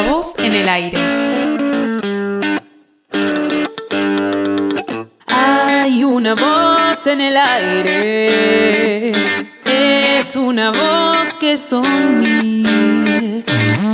La voz en el aire. Hay una voz en el aire, es una voz que son mil.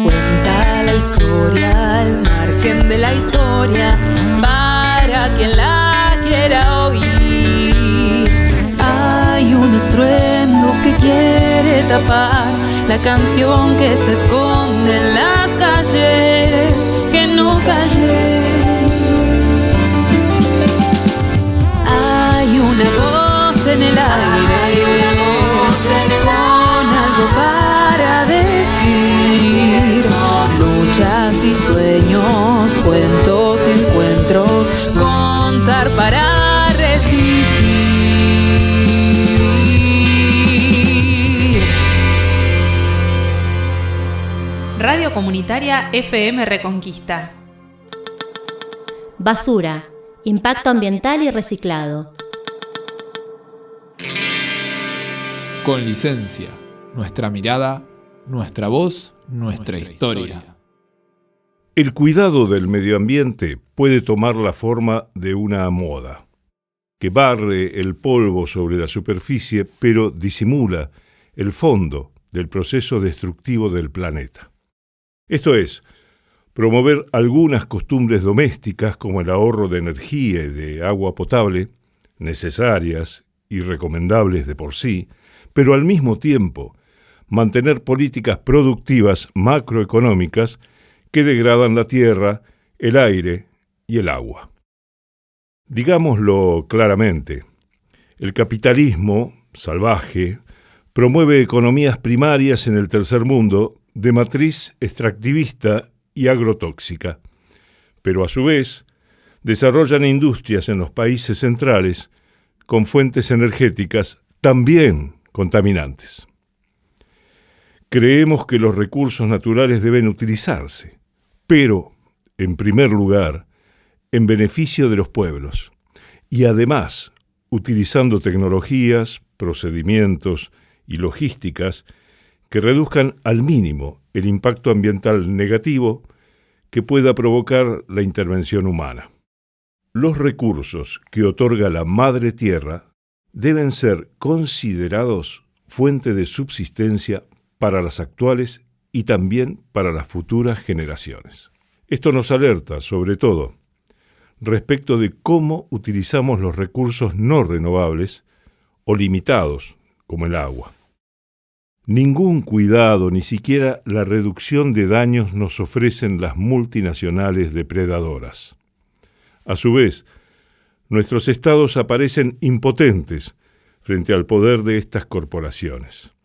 Cuenta la historia al margen de la historia para quien la quiera oír. Hay un estruendo que quiere tapar la canción que se esconde en las calles, que no calle. Hay una voz en el aire, con algo para decir. Luchas y sueños, cuentos y encuentros, contar para resistir. Radio Comunitaria FM Reconquista. Basura, impacto ambiental y reciclado. Con licencia, nuestra mirada, nuestra voz, nuestra historia. El cuidado del medio ambiente puede tomar la forma de una moda, que barre el polvo sobre la superficie, pero disimula el fondo del proceso destructivo del planeta. Esto es, promover algunas costumbres domésticas como el ahorro de energía y de agua potable, necesarias y recomendables de por sí, pero al mismo tiempo mantener políticas productivas macroeconómicas que degradan la tierra, el aire y el agua. Digámoslo claramente, el capitalismo salvaje promueve economías primarias en el tercer mundo de matriz extractivista y agrotóxica, pero a su vez desarrollan industrias en los países centrales con fuentes energéticas también contaminantes. Creemos que los recursos naturales deben utilizarse, pero, en primer lugar, en beneficio de los pueblos, y además utilizando tecnologías, procedimientos y logísticas que reduzcan al mínimo el impacto ambiental negativo que pueda provocar la intervención humana. Los recursos que otorga la Madre Tierra deben ser considerados fuente de subsistencia para las actuales y también para las futuras generaciones. Esto nos alerta, sobre todo, respecto de cómo utilizamos los recursos no renovables o limitados, como el agua. Ningún cuidado, ni siquiera la reducción de daños nos ofrecen las multinacionales depredadoras. A su vez, nuestros estados aparecen impotentes frente al poder de estas corporaciones,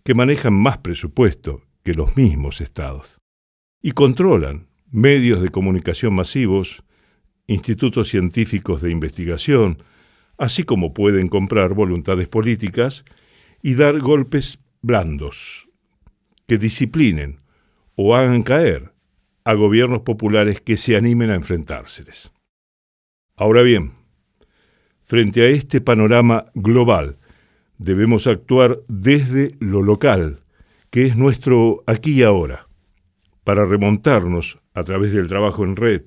que manejan más presupuesto que los mismos estados, y controlan medios de comunicación masivos, institutos científicos de investigación, así como pueden comprar voluntades políticas y dar golpes blandos que disciplinen o hagan caer a gobiernos populares que se animen a enfrentárseles. Ahora bien, frente a este panorama global, debemos actuar desde lo local, que es nuestro aquí y ahora, para remontarnos a través del trabajo en red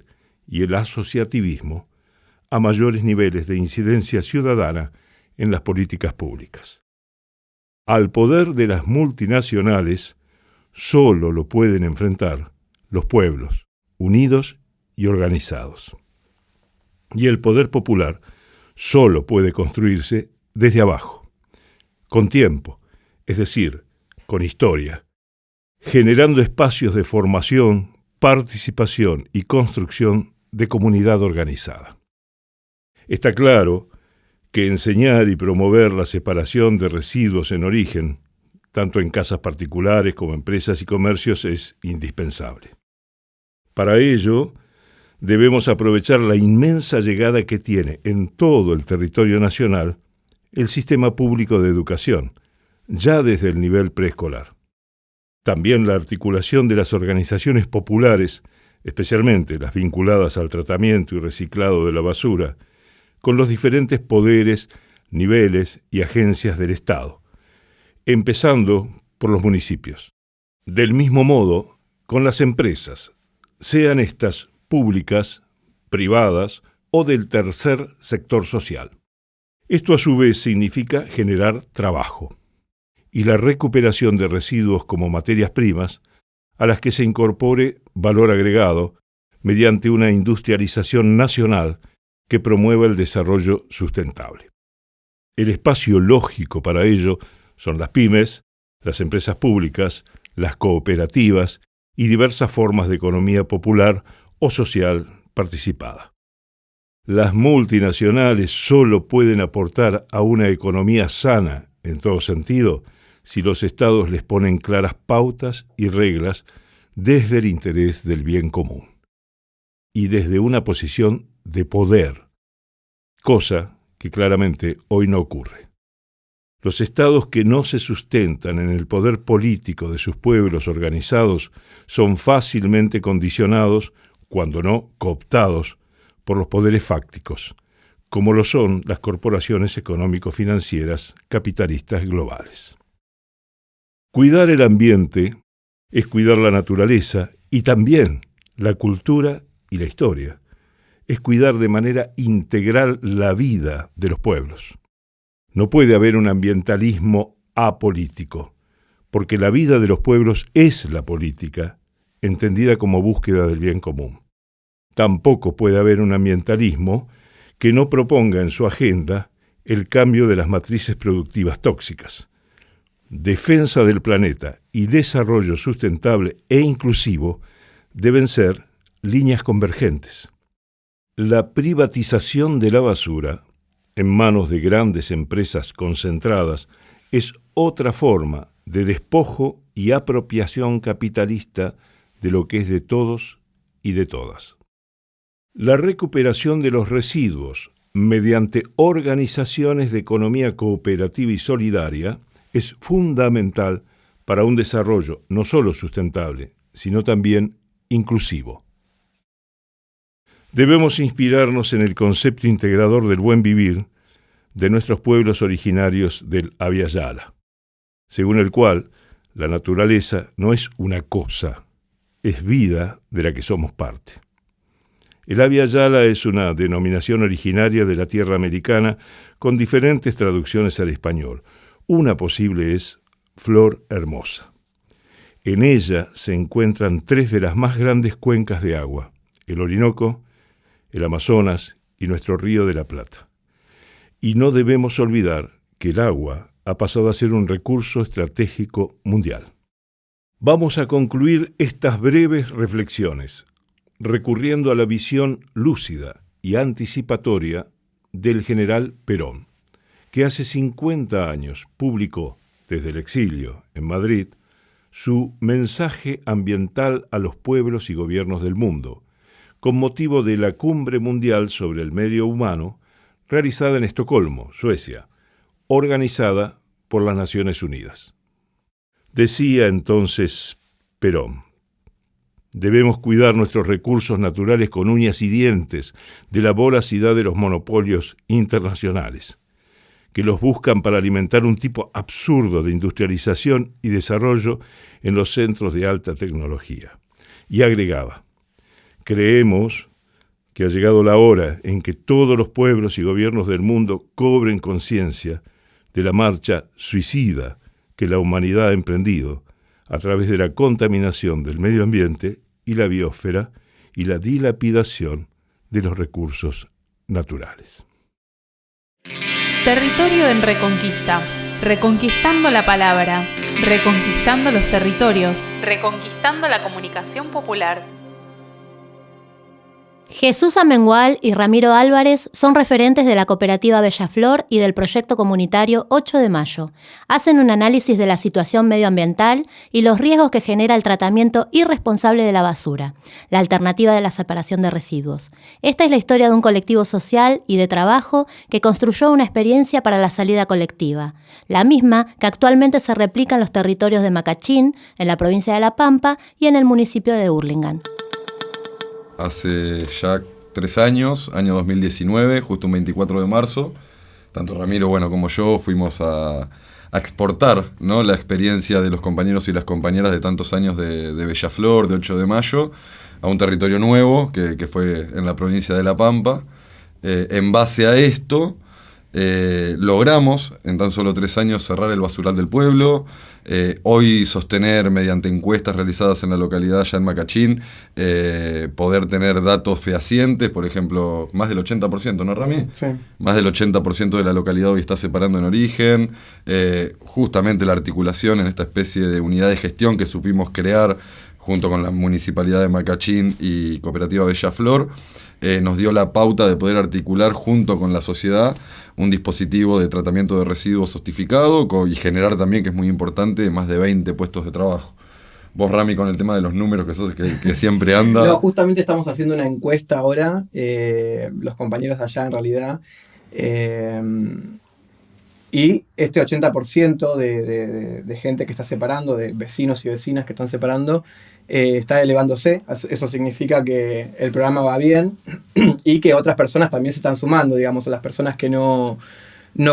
y el asociativismo a mayores niveles de incidencia ciudadana en las políticas públicas. Al poder de las multinacionales solo lo pueden enfrentar los pueblos, unidos y organizados. Y el poder popular solo puede construirse desde abajo, con tiempo, es decir, con historia, generando espacios de formación, participación y construcción de comunidad organizada. Está claro que enseñar y promover la separación de residuos en origen, tanto en casas particulares como empresas y comercios, es indispensable. Para ello, debemos aprovechar la inmensa llegada que tiene en todo el territorio nacional el sistema público de educación, ya desde el nivel preescolar. También la articulación de las organizaciones populares, especialmente las vinculadas al tratamiento y reciclado de la basura, con los diferentes poderes, niveles y agencias del Estado, empezando por los municipios. Del mismo modo, con las empresas, sean estas públicas, privadas o del tercer sector social. Esto a su vez significa generar trabajo y la recuperación de residuos como materias primas a las que se incorpore valor agregado mediante una industrialización nacional que promueva el desarrollo sustentable. El espacio lógico para ello son las pymes, las empresas públicas, las cooperativas y diversas formas de economía popular o social participada. Las multinacionales solo pueden aportar a una economía sana en todo sentido si los estados les ponen claras pautas y reglas desde el interés del bien común y desde una posición de poder, cosa que claramente hoy no ocurre. Los estados que no se sustentan en el poder político de sus pueblos organizados son fácilmente condicionados, cuando no cooptados, por los poderes fácticos, como lo son las corporaciones económico-financieras capitalistas globales. Cuidar el ambiente es cuidar la naturaleza y también la cultura y la historia. Es cuidar de manera integral la vida de los pueblos. No puede haber un ambientalismo apolítico, porque la vida de los pueblos es la política, entendida como búsqueda del bien común. Tampoco puede haber un ambientalismo que no proponga en su agenda el cambio de las matrices productivas tóxicas. Defensa del planeta y desarrollo sustentable e inclusivo deben ser líneas convergentes. La privatización de la basura en manos de grandes empresas concentradas es otra forma de despojo y apropiación capitalista de lo que es de todos y de todas. La recuperación de los residuos mediante organizaciones de economía cooperativa y solidaria es fundamental para un desarrollo no solo sustentable, sino también inclusivo. Debemos inspirarnos en el concepto integrador del buen vivir de nuestros pueblos originarios del Abya Yala, según el cual la naturaleza no es una cosa, es vida de la que somos parte. El Abya Yala es una denominación originaria de la tierra americana con diferentes traducciones al español. Una posible es Flor Hermosa. En ella se encuentran tres de las más grandes cuencas de agua, el Orinoco, el Amazonas y nuestro Río de la Plata. Y no debemos olvidar que el agua ha pasado a ser un recurso estratégico mundial. Vamos a concluir estas breves reflexiones recurriendo a la visión lúcida y anticipatoria del general Perón, que hace 50 años publicó desde el exilio en Madrid su mensaje ambiental a los pueblos y gobiernos del mundo, con motivo de la Cumbre Mundial sobre el Medio Humano, realizada en Estocolmo, Suecia, organizada por las Naciones Unidas. Decía entonces Perón: debemos cuidar nuestros recursos naturales con uñas y dientes de la voracidad de los monopolios internacionales, que los buscan para alimentar un tipo absurdo de industrialización y desarrollo en los centros de alta tecnología. Y agregaba: creemos que ha llegado la hora en que todos los pueblos y gobiernos del mundo cobren conciencia de la marcha suicida que la humanidad ha emprendido a través de la contaminación del medio ambiente y la biosfera y la dilapidación de los recursos naturales. Territorio en Reconquista. Reconquistando la palabra, reconquistando los territorios, reconquistando la comunicación popular. Jesús Amengual y Ramiro Álvarez son referentes de la cooperativa Bellaflor y del proyecto comunitario 8 de Mayo. Hacen un análisis de la situación medioambiental y los riesgos que genera el tratamiento irresponsable de la basura, la alternativa de la separación de residuos. Esta es la historia de un colectivo social y de trabajo que construyó una experiencia para la salida colectiva, la misma que actualmente se replica en los territorios de Macachín, en la provincia de La Pampa y en el municipio de Hurlingham. Hace ya 3 años, año 2019, justo un 24 de marzo, tanto Ramiro como yo fuimos a exportar, ¿no?, la experiencia de los compañeros y las compañeras de tantos años de Bellaflor, de 8 de Mayo, a un territorio nuevo, que fue en la provincia de La Pampa. En base a esto, logramos en tan solo 3 años cerrar el basural del pueblo. Hoy sostener mediante encuestas realizadas en la localidad, ya en Macachín, poder tener datos fehacientes, por ejemplo, más del 80%, ¿no, Rami? Sí. Más del 80% de la localidad hoy está separando en origen. Justamente la articulación en esta especie de unidad de gestión que supimos crear junto con la Municipalidad de Macachín y Cooperativa Bellaflor, nos dio la pauta de poder articular junto con la sociedad un dispositivo de tratamiento de residuos sostificado y generar también, que es muy importante, más de 20 puestos de trabajo. Vos, Rami, con el tema de los números que siempre anda. No, justamente estamos haciendo una encuesta ahora, los compañeros de allá en realidad, y este 80% de gente que está separando, de vecinos y vecinas que están separando, está elevándose. Eso significa que el programa va bien y que otras personas también se están sumando, digamos, a las personas que no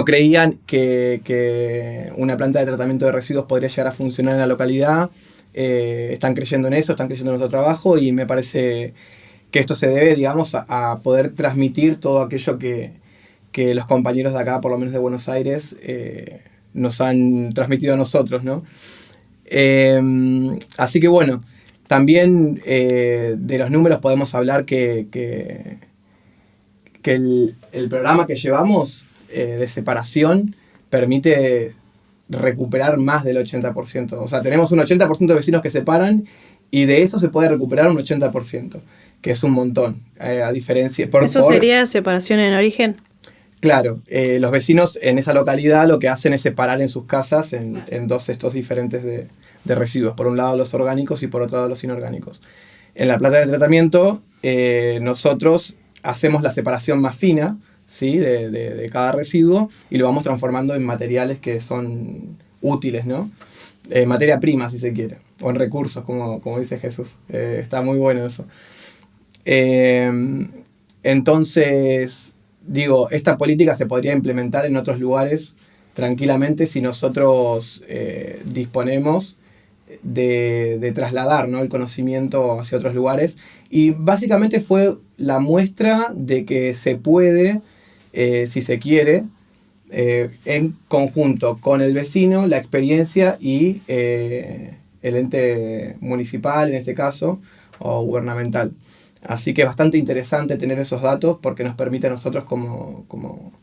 creían que una planta de tratamiento de residuos podría llegar a funcionar en la localidad. Están creyendo en eso, están creyendo en nuestro trabajo, y me parece que esto se debe, digamos, a poder transmitir todo aquello que los compañeros de acá, por lo menos de Buenos Aires, nos han transmitido a nosotros, ¿no? Así que bueno, también de los números podemos hablar que el programa que llevamos de separación permite recuperar más del 80%. O sea, tenemos un 80% de vecinos que separan, y de eso se puede recuperar un 80%, que es un montón. A diferencia... ¿Eso sería separación en origen? Claro, los vecinos en esa localidad lo que hacen es separar en sus casas en 2 cestos diferentes de residuos. Por un lado los orgánicos y por otro lado los inorgánicos. En la planta de tratamiento nosotros hacemos la separación más fina, ¿sí?, de cada residuo, y lo vamos transformando en materiales que son útiles, ¿no? Materia prima, si se quiere, o en recursos, como dice Jesús. Está muy bueno eso. Entonces, digo, esta política se podría implementar en otros lugares tranquilamente si nosotros disponemos de trasladar, ¿no?, el conocimiento hacia otros lugares. Y básicamente fue la muestra de que se puede, si se quiere, en conjunto con el vecino, la experiencia y el ente municipal, en este caso, o gubernamental. Así que es bastante interesante tener esos datos, porque nos permite a nosotros como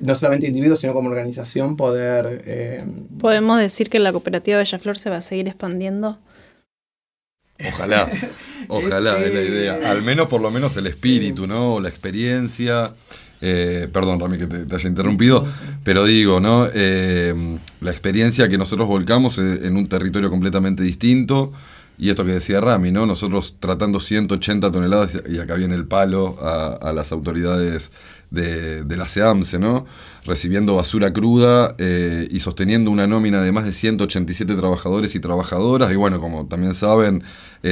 no solamente individuos, sino como organización, poder... ¿Podemos decir que la cooperativa Bellaflor se va a seguir expandiendo? Ojalá, es la idea. Al menos, por lo menos, el espíritu, ¿no? La experiencia. Perdón, Rami, que te haya interrumpido, pero digo, ¿no? La experiencia que nosotros volcamos en un territorio completamente distinto. Y esto que decía Rami, ¿no? Nosotros tratando 180 toneladas, y acá viene el palo a las autoridades de la SEAMSE, ¿no? Recibiendo basura cruda y sosteniendo una nómina de más de 187 trabajadores y trabajadoras. Y bueno, como también saben,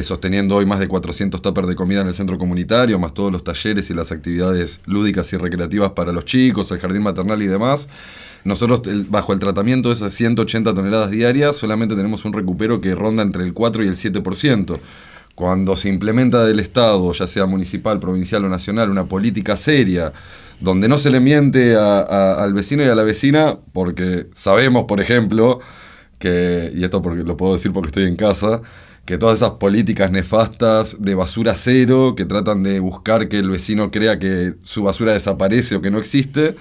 sosteniendo hoy más de 400 tuppers de comida en el centro comunitario, más todos los talleres y las actividades lúdicas y recreativas para los chicos, el jardín maternal y demás. Nosotros, bajo el tratamiento de esas 180 toneladas diarias, solamente tenemos un recupero que ronda entre el 4 y el 7%. Cuando se implementa del Estado, ya sea municipal, provincial o nacional, una política seria, donde no se le miente al vecino y a la vecina, porque sabemos, por ejemplo, y esto porque lo puedo decir porque estoy en casa, que todas esas políticas nefastas de basura cero, que tratan de buscar que el vecino crea que su basura desaparece o que no existe,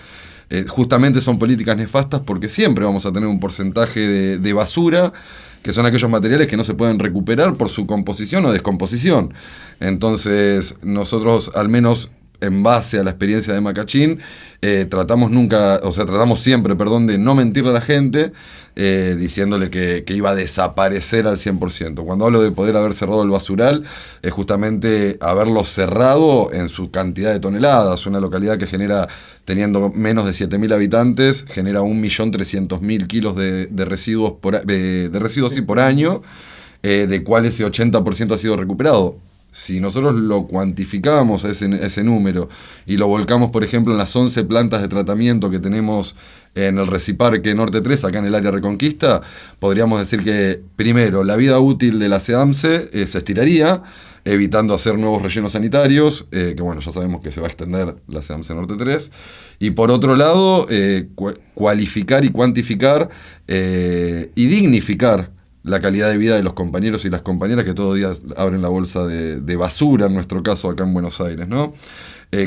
justamente son políticas nefastas, porque siempre vamos a tener un porcentaje de basura, que son aquellos materiales que no se pueden recuperar por su composición o descomposición. Entonces, nosotros, al menos en base a la experiencia de Macachín, tratamos siempre, de no mentirle a la gente, diciéndole que iba a desaparecer al 100%. Cuando hablo de poder haber cerrado el basural, es justamente haberlo cerrado en su cantidad de toneladas. Una localidad que genera, teniendo menos de 7.000 habitantes, genera 1.300.000 kilos de residuos por año, de cual ese 80% ha sido recuperado. Si nosotros lo cuantificamos a ese número y lo volcamos, por ejemplo, en las 11 plantas de tratamiento que tenemos en el Reciparque Norte 3, acá en el área Reconquista, podríamos decir que, primero, la vida útil de la SEAMSE se estiraría, evitando hacer nuevos rellenos sanitarios, que bueno, ya sabemos que se va a extender la SEAMSE Norte 3. Y por otro lado, cualificar y cuantificar y dignificar la calidad de vida de los compañeros y las compañeras que todos los días abren la bolsa de basura, en nuestro caso acá en Buenos Aires, ¿no?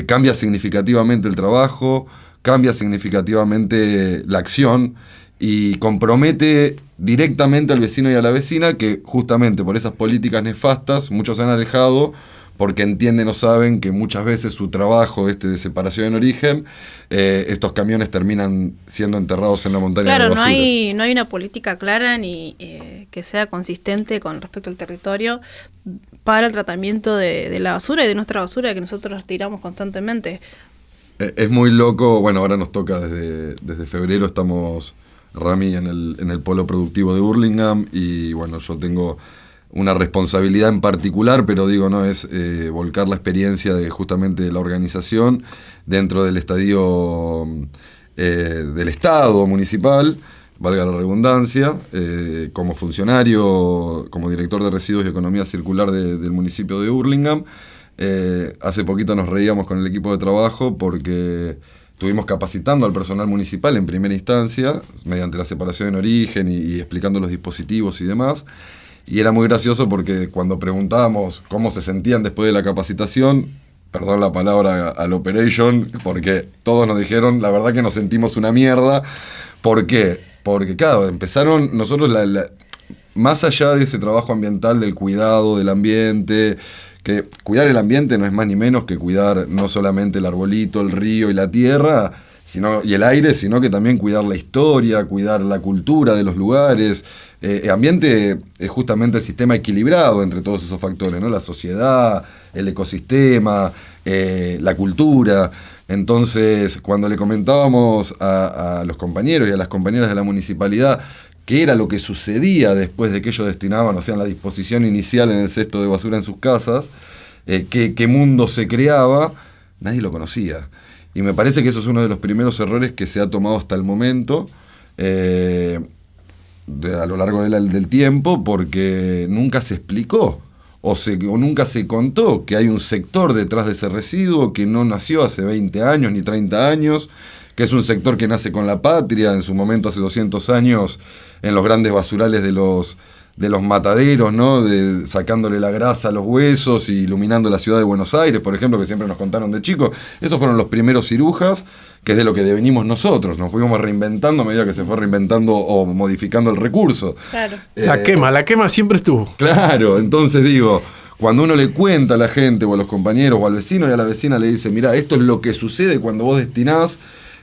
Cambia significativamente el trabajo, cambia significativamente la acción y compromete directamente al vecino y a la vecina que justamente por esas políticas nefastas muchos se han alejado porque entienden o saben que muchas veces su trabajo de separación en origen, estos camiones terminan siendo enterrados en la montaña de Claro, basura. no hay una política clara ni que sea consistente con respecto al territorio para el tratamiento de la basura y de nuestra basura que nosotros tiramos constantemente. Es muy loco, bueno, ahora nos toca desde febrero, estamos, Rami, en el polo productivo de Hurlingham y bueno, yo tengo una responsabilidad en particular, pero digo, no es volcar la experiencia de justamente la organización dentro del estadio del Estado municipal, valga la redundancia, como funcionario, como director de residuos y economía circular del municipio de Hurlingham. Hace poquito nos reíamos con el equipo de trabajo porque estuvimos capacitando al personal municipal en primera instancia, mediante la separación en origen y explicando los dispositivos y demás. Y era muy gracioso porque cuando preguntábamos cómo se sentían después de la capacitación, perdón la palabra al operation, porque todos nos dijeron, la verdad que nos sentimos una mierda. ¿Por qué? Porque claro, empezaron nosotros, más allá de ese trabajo ambiental, del cuidado del ambiente, que cuidar el ambiente no es más ni menos que cuidar no solamente el arbolito, el río y la tierra, y el aire, sino que también cuidar la historia, cuidar la cultura de los lugares. El ambiente es justamente el sistema equilibrado entre todos esos factores, ¿no? La sociedad, el ecosistema, la cultura. Entonces, cuando le comentábamos a los compañeros y a las compañeras de la municipalidad qué era lo que sucedía después de que ellos destinaban, o sea, en la disposición inicial en el cesto de basura en sus casas, qué mundo se creaba, nadie lo conocía. Y me parece que eso es uno de los primeros errores que se ha tomado hasta el momento, a lo largo del tiempo, porque nunca se explicó o nunca se contó que hay un sector detrás de ese residuo que no nació hace 20 años ni 30 años, que es un sector que nace con la patria, en su momento hace 200 años, en los grandes basurales de los mataderos, ¿no? Sacándole la grasa a los huesos y iluminando la ciudad de Buenos Aires, por ejemplo, que siempre nos contaron de chicos. Esos fueron los primeros cirujas, que es de lo que devenimos nosotros. Nos fuimos reinventando a medida que se fue reinventando o modificando el recurso. Claro. La quema siempre estuvo. Claro, entonces digo, cuando uno le cuenta a la gente o a los compañeros o al vecino y a la vecina le dice, mirá, esto es lo que sucede cuando vos destinás,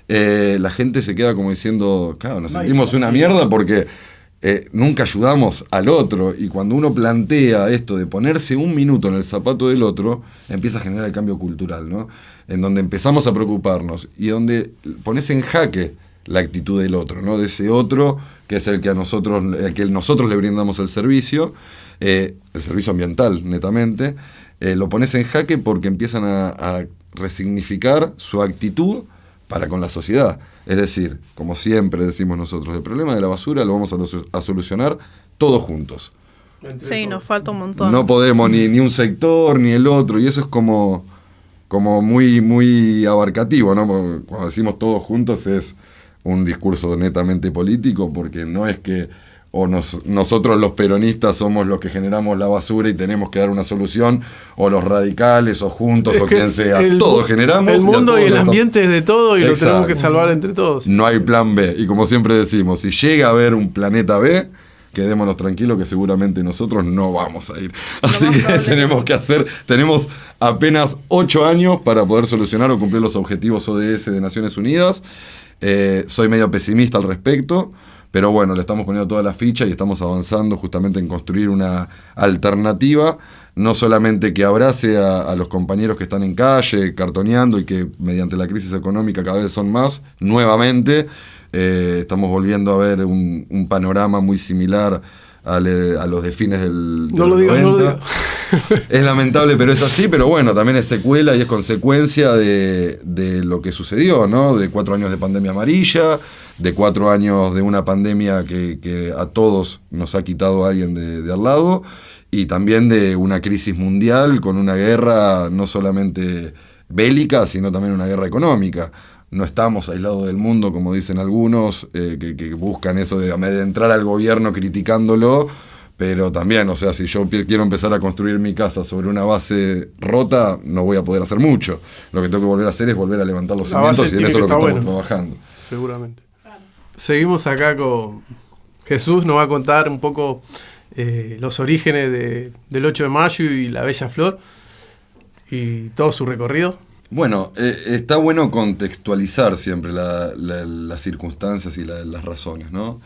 la gente se queda como diciendo, claro, nos sentimos una mierda porque nunca ayudamos al otro. Y cuando uno plantea esto de ponerse un minuto en el zapato del otro, empieza a generar el cambio cultural, ¿no? En donde empezamos a preocuparnos y donde pones en jaque la actitud del otro, ¿no? De ese otro que es el que nosotros le brindamos el servicio ambiental, netamente, lo pones en jaque porque empiezan a resignificar su actitud para con la sociedad. Es decir, como siempre decimos nosotros, el problema de la basura lo vamos a solucionar todos juntos. Sí, nos falta un montón. No podemos ni un sector ni el otro, y eso es como muy, muy abarcativo, ¿no? Porque cuando decimos todos juntos es un discurso netamente político, porque no es que nosotros los peronistas somos los que generamos la basura y tenemos que dar una solución, o los radicales, o juntos, o quien sea. Todos generamos. El mundo y el ambiente es de todo y lo tenemos que salvar entre todos. No hay plan B. Y como siempre decimos, si llega a haber un planeta B, quedémonos tranquilos que seguramente nosotros no vamos a ir. Así que tenemos apenas 8 años para poder solucionar o cumplir los objetivos ODS de Naciones Unidas. Soy medio pesimista al respecto, pero bueno, le estamos poniendo toda la ficha y estamos avanzando justamente en construir una alternativa, no solamente que abrace a los compañeros que están en calle, cartoneando, y que mediante la crisis económica cada vez son más, nuevamente. Estamos volviendo a ver un panorama muy similar a los de fines del No lo digas, no lo digas. Es lamentable, pero es así, pero bueno, también es secuela y es consecuencia de lo que sucedió, ¿no? De 4 años de pandemia amarilla, de 4 años de una pandemia que a todos nos ha quitado a alguien de al lado, y también de una crisis mundial con una guerra no solamente bélica, sino también una guerra económica. No estamos aislados del mundo, como dicen algunos, que buscan eso de amedrentar al gobierno criticándolo, pero también, o sea, si yo quiero empezar a construir mi casa sobre una base rota, no voy a poder hacer mucho. Lo que tengo que volver a hacer es volver a levantar los cimientos, y en eso es lo que estamos trabajando. Seguramente. Seguimos acá con Jesús, nos va a contar un poco los orígenes del 8 de mayo y la Bella Flor y todo su recorrido. Bueno, está bueno contextualizar siempre las circunstancias y las razones, ¿no?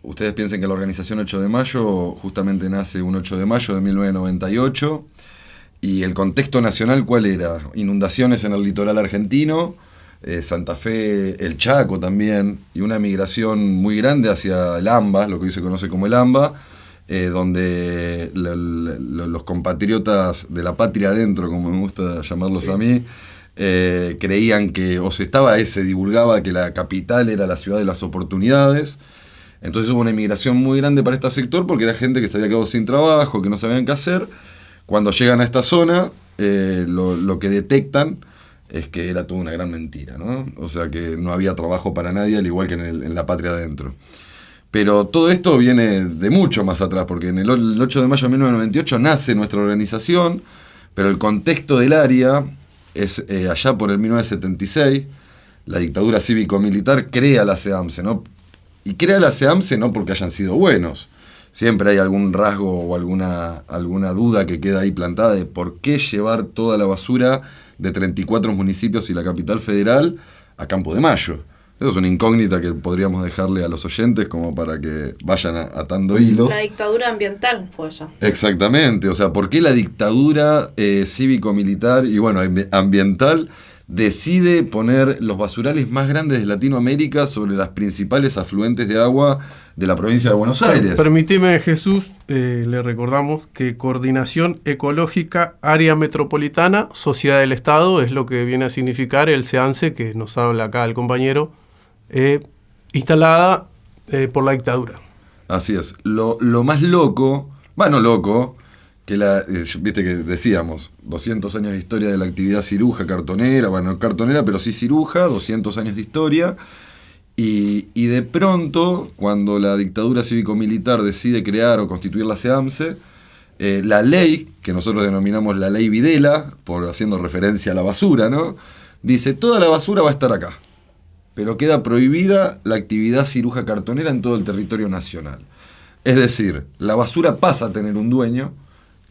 Ustedes piensen que la organización 8 de mayo justamente nace un 8 de mayo de 1998, y el contexto nacional, ¿cuál era? Inundaciones en el litoral argentino, Santa Fe, el Chaco también, y una migración muy grande hacia el AMBA, lo que hoy se conoce como el AMBA, donde los compatriotas de la patria adentro, como me gusta llamarlos a mí, creían que, se divulgaba que la capital era la ciudad de las oportunidades. Entonces hubo una inmigración muy grande para este sector, porque era gente que se había quedado sin trabajo, que no sabían qué hacer. Cuando llegan a esta zona, lo que detectan es que era toda una gran mentira, ¿no? O sea, que no había trabajo para nadie, al igual que en la patria adentro. Pero todo esto viene de mucho más atrás, porque en el 8 de mayo de 1998 nace nuestra organización, pero el contexto del área es allá por el 1976, la dictadura cívico-militar crea la CEAMSE, ¿no? Y crea la CEAMSE no porque hayan sido buenos. Siempre hay algún rasgo o alguna duda que queda ahí plantada de por qué llevar toda la basura de 34 municipios y la capital federal a Campo de Mayo. Eso es una incógnita que podríamos dejarle a los oyentes como para que vayan atando hilos. La dictadura ambiental fue esa. Exactamente, o sea, ¿por qué la dictadura cívico-militar y bueno, ambiental decide poner los basurales más grandes de Latinoamérica sobre las principales afluentes de agua de la provincia de Buenos Aires? Permitime, Jesús, le recordamos que Coordinación Ecológica Área Metropolitana, Sociedad del Estado, es lo que viene a significar el CEAMSE, que nos habla acá el compañero, instalada por la dictadura. Así es. Lo más loco, que viste que decíamos, 200 años de historia de la actividad ciruja, cartonera, bueno, cartonera, pero sí ciruja, 200 años de historia, y de pronto, cuando la dictadura cívico-militar decide crear o constituir la CEAMSE, la ley, que nosotros denominamos la ley Videla, haciendo referencia a la basura, ¿no? Dice, toda la basura va a estar acá, pero queda prohibida la actividad ciruja cartonera en todo el territorio nacional. Es decir, la basura pasa a tener un dueño,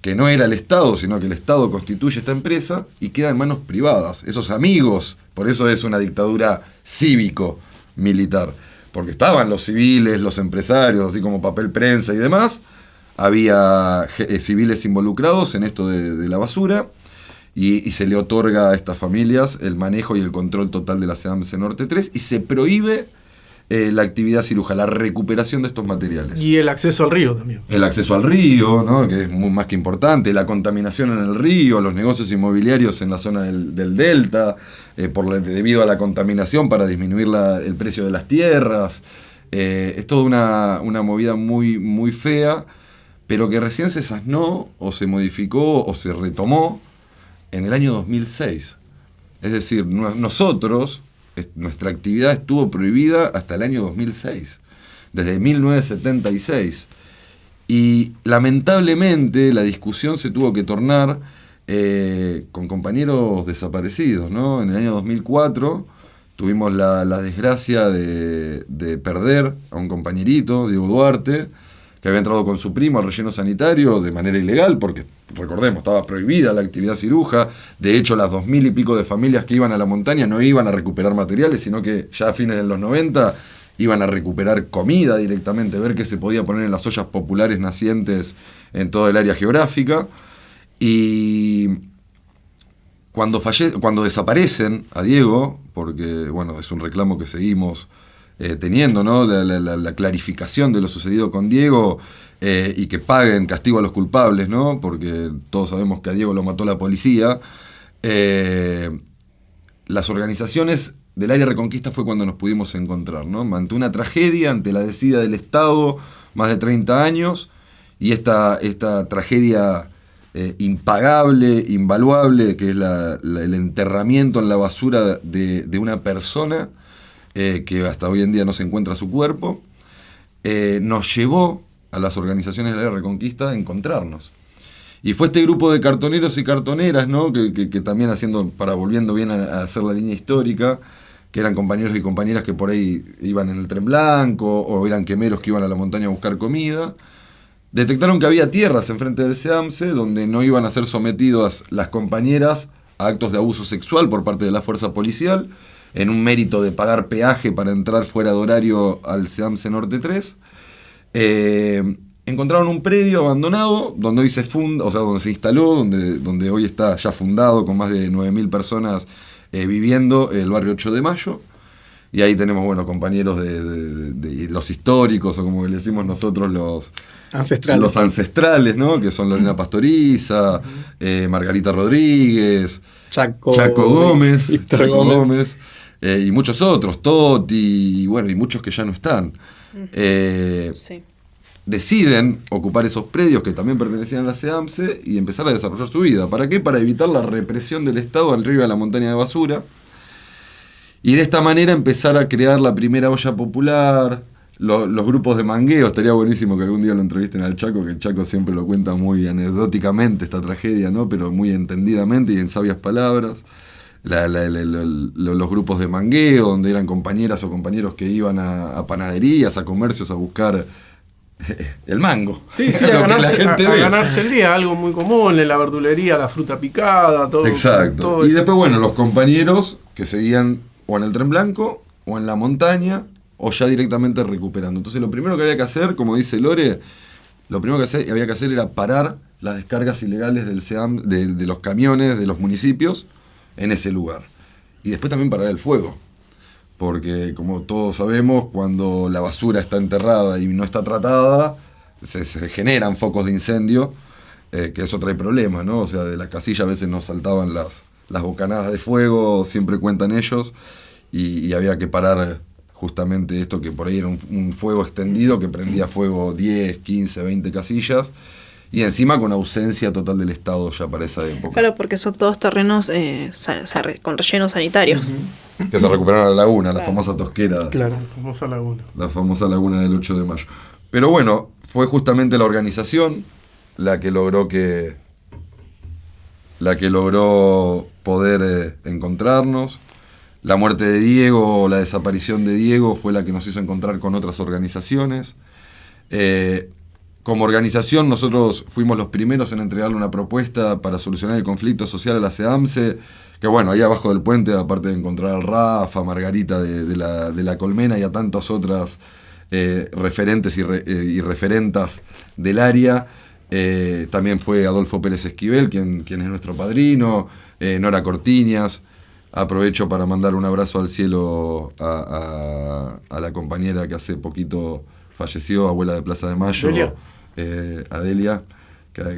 que no era el Estado, sino que el Estado constituye esta empresa y queda en manos privadas. Esos amigos, por eso es una dictadura cívico-militar, porque estaban los civiles, los empresarios, así como papel prensa y demás, había civiles involucrados en esto de la basura, y se le otorga a estas familias el manejo y el control total de la CEAMSE Norte 3, y se prohíbe la actividad ciruja, la recuperación de estos materiales. Y el acceso al río también. El acceso al río, ¿no? Que es más que importante, la contaminación en el río, los negocios inmobiliarios en la zona del delta, debido a la contaminación para disminuir el precio de las tierras. Es toda una movida muy, muy fea, pero que recién se sanó o se modificó o se retomó en el año 2006. Es decir, nosotros, nuestra actividad estuvo prohibida hasta el año 2006, desde 1976. Y lamentablemente la discusión se tuvo que tornar con compañeros desaparecidos, ¿no? En el año 2004 tuvimos la desgracia de perder a un compañerito, Diego Duarte, que había entrado con su primo al relleno sanitario de manera ilegal, porque, recordemos, estaba prohibida la actividad ciruja. De hecho, las 2000 y pico de familias que iban a la montaña no iban a recuperar materiales, sino que ya a fines de los 90 iban a recuperar comida directamente, ver qué se podía poner en las ollas populares nacientes en toda el área geográfica. Y cuando desaparecen a Diego, porque bueno, es un reclamo que seguimos teniendo, ¿no? la clarificación de lo sucedido con Diego, y que paguen castigo a los culpables, ¿no? Porque todos sabemos que a Diego lo mató la policía. Las organizaciones del área Reconquista fue cuando nos pudimos encontrar, ¿no? Ante una tragedia, ante la desidia del Estado, más de 30 años, y esta tragedia impagable, invaluable, que es el enterramiento en la basura de una persona que hasta hoy en día no se encuentra su cuerpo, nos llevó a las organizaciones de la Reconquista a encontrarnos. Y fue este grupo de cartoneros y cartoneras, ¿no? que también volviendo bien a hacer la línea histórica, que eran compañeros y compañeras que por ahí iban en el tren blanco, o eran quemeros que iban a la montaña a buscar comida. Detectaron que había tierras enfrente del SEAMSE donde no iban a ser sometidas las compañeras a actos de abuso sexual por parte de la fuerza policial, en un mérito de pagar peaje para entrar fuera de horario al SEAMSE Norte 3. Encontraron un predio abandonado donde hoy se funda, o sea, donde se instaló, donde hoy está ya fundado con más de 9.000 personas viviendo, el barrio 8 de Mayo. Y ahí tenemos, bueno, compañeros de los históricos, o como le decimos nosotros, los ancestrales, ¿no? Que son Lorena Pastoriza, Margarita Rodríguez, Chaco Gómez, y muchos otros, Toti, y bueno, y muchos que ya no están. Sí. Deciden ocupar esos predios que también pertenecían a la SEAMSE y empezar a desarrollar su vida. ¿Para qué? Para evitar la represión del Estado arriba de la montaña de basura. Y de esta manera empezar a crear la primera olla popular, los grupos de mangueo. Estaría buenísimo que algún día lo entrevisten al Chaco, que el Chaco siempre lo cuenta muy anecdóticamente esta tragedia, ¿no? Pero muy entendidamente y en sabias palabras. Los grupos de mangueo, donde eran compañeras o compañeros que iban a panaderías, a comercios a buscar el mango. Sí, a ganarse el día, algo muy común en la verdulería, la fruta picada, todo. Exacto. Todo y después, bueno, los compañeros que seguían o en el tren blanco, o en la montaña, o ya directamente recuperando. Entonces lo primero que había que hacer, como dice Lore, lo primero que había que hacer era parar las descargas ilegales del SEAM, de los camiones de los municipios en ese lugar. Y después también parar el fuego. Porque, como todos sabemos, cuando la basura está enterrada y no está tratada, se generan focos de incendio, que eso trae problemas, ¿no? O sea, de las casillas a veces nos saltaban las bocanadas de fuego, siempre cuentan ellos, y había que parar justamente esto, que por ahí era un fuego extendido que prendía fuego 10, 15, 20 casillas, y encima con ausencia total del Estado ya para esa época. Claro, porque son todos terrenos con rellenos sanitarios. Que se recuperaron la laguna, la famosa tosquera. Claro, la famosa laguna. La famosa laguna del 8 de mayo. Pero bueno, fue justamente la organización la que logró poder encontrarnos. La muerte de Diego, la desaparición de Diego fue la que nos hizo encontrar con otras organizaciones. Como organización nosotros fuimos los primeros en entregarle una propuesta para solucionar el conflicto social a la SEAMSE, que bueno, ahí abajo del puente, aparte de encontrar al Rafa, a Margarita de la Colmena y a tantas otras referentes y referentas del área, también fue Adolfo Pérez Esquivel, quien es nuestro padrino, Nora Cortiñas. Aprovecho para mandar un abrazo al cielo a la compañera que hace poquito falleció, abuela de Plaza de Mayo, Adelia,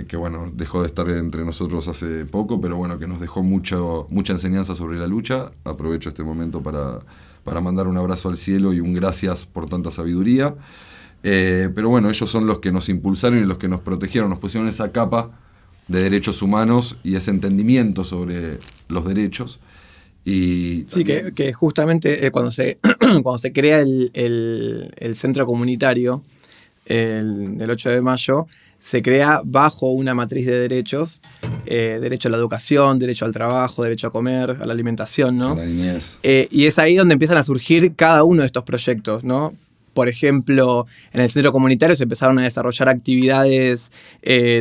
que bueno, dejó de estar entre nosotros hace poco, pero bueno, que nos dejó mucha enseñanza sobre la lucha. Aprovecho este momento para mandar un abrazo al cielo y un gracias por tanta sabiduría. Pero bueno, ellos son los que nos impulsaron y los que nos protegieron, nos pusieron esa capa de derechos humanos y ese entendimiento sobre los derechos. Y sí, que justamente cuando se crea el centro comunitario, el 8 de mayo, se crea bajo una matriz de derechos, derecho a la educación, derecho al trabajo, derecho a comer, a la alimentación, ¿no? La niñez. Y es ahí donde empiezan a surgir cada uno de estos proyectos, ¿no? Por ejemplo, en el centro comunitario se empezaron a desarrollar actividades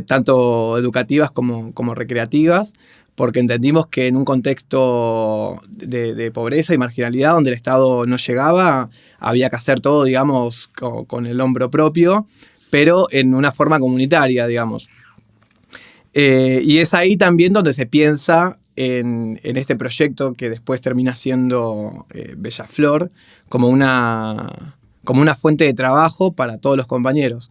tanto educativas como recreativas, porque entendimos que en un contexto de pobreza y marginalidad donde el Estado no llegaba, había que hacer todo, digamos, con el hombro propio, pero en una forma comunitaria, digamos. Y es ahí también donde se piensa en este proyecto que después termina siendo Bella Flor, como una fuente de trabajo para todos los compañeros.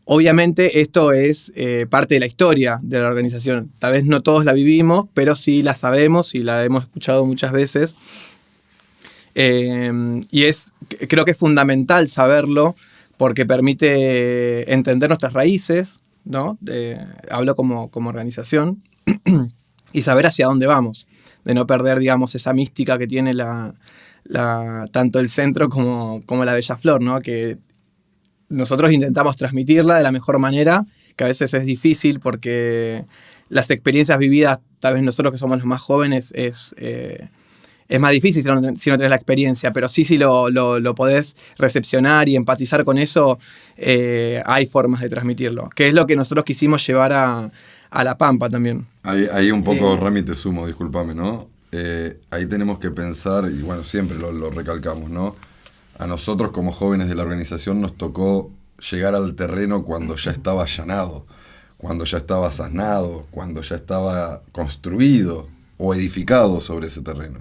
Obviamente esto es parte de la historia de la organización. Tal vez no todos la vivimos, pero sí la sabemos y la hemos escuchado muchas veces. Creo que es fundamental saberlo porque permite entender nuestras raíces, ¿no? Hablo como organización y saber hacia dónde vamos, de no perder, digamos, esa mística que tiene tanto el centro como la Bella Flor, ¿no? Que nosotros intentamos transmitirla de la mejor manera, que a veces es difícil porque las experiencias vividas, tal vez nosotros que somos los más jóvenes, es más difícil si no tenés la experiencia, pero sí, si lo podés recepcionar y empatizar con eso, hay formas de transmitirlo, que es lo que nosotros quisimos llevar a La Pampa también. Ahí un poco, Rami, te sumo, discúlpame, ¿no? Ahí tenemos que pensar, y bueno, siempre lo recalcamos, ¿no? A nosotros como jóvenes de la organización nos tocó llegar al terreno cuando ya estaba allanado, cuando ya estaba asnado, cuando ya estaba construido o edificado sobre ese terreno.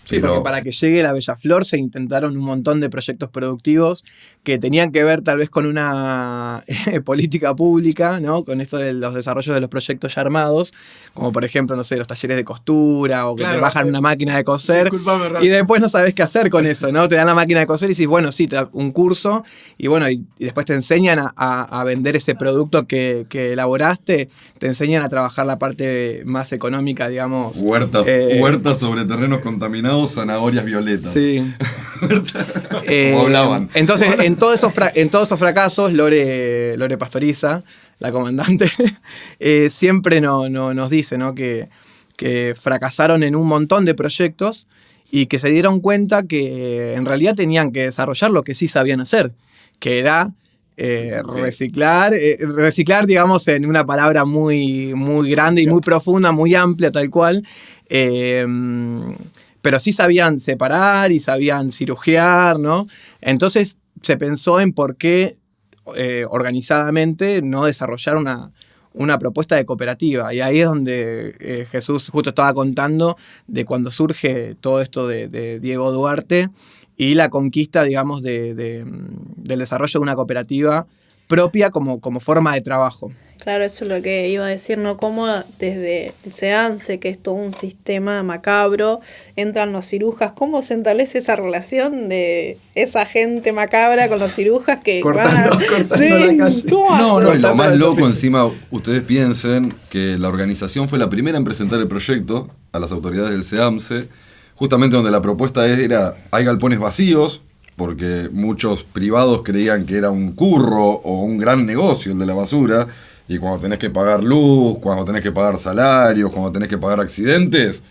Sí, porque para que llegue la Bella Flor se intentaron un montón de proyectos productivos que tenían que ver tal vez con una política pública, ¿no? Con esto de los desarrollos de los proyectos ya armados, como por ejemplo, no sé, los talleres de costura o que te bajan una máquina de coser y después no sabes qué hacer con eso, ¿no? Te dan la máquina de coser y dices, bueno, sí, te da un curso y bueno, y después te enseñan a vender ese producto que elaboraste, te enseñan a trabajar la parte más económica, digamos. Huertas sobre terrenos contaminados, zanahorias violetas. Sí. Como hablaban. Entonces, en todos esos fracasos, Lore Pastoriza, la comandante, siempre nos dice, ¿no? que fracasaron en un montón de proyectos y que se dieron cuenta que en realidad tenían que desarrollar lo que sí sabían hacer, que era reciclar, digamos, en una palabra muy, muy grande y muy profunda, muy amplia, tal cual. Pero sí sabían separar y sabían cirugiar, ¿no? Entonces se pensó en por qué organizadamente no desarrollar una propuesta de cooperativa. Y ahí es donde Jesús justo estaba contando de cuando surge todo esto de Diego Duarte y la conquista, digamos, del desarrollo de una cooperativa propia como forma de trabajo. Claro, eso es lo que iba a decir, ¿no? Cómo desde el SEAMSE, que es todo un sistema macabro, entran los cirujas, cómo se establece esa relación de esa gente macabra con los cirujas que cortando sí, la calle. No, y lo más loco encima, ustedes piensen que la organización fue la primera en presentar el proyecto a las autoridades del SEAMSE, justamente donde la propuesta era, hay galpones vacíos, porque muchos privados creían que era un curro o un gran negocio el de la basura, y cuando tenés que pagar luz, cuando tenés que pagar salarios, cuando tenés que pagar accidentes,